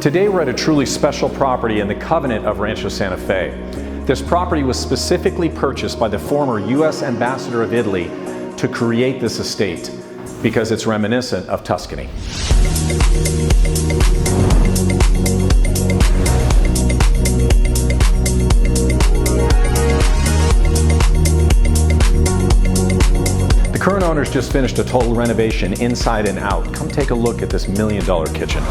Today we're at a truly special property in the covenant of Rancho Santa Fe. This property was specifically purchased by the former U.S. Ambassador of Italy to create this estate because it's reminiscent of Tuscany. The current owners just finished a total renovation inside and out. Come take a look at this $1 million kitchen.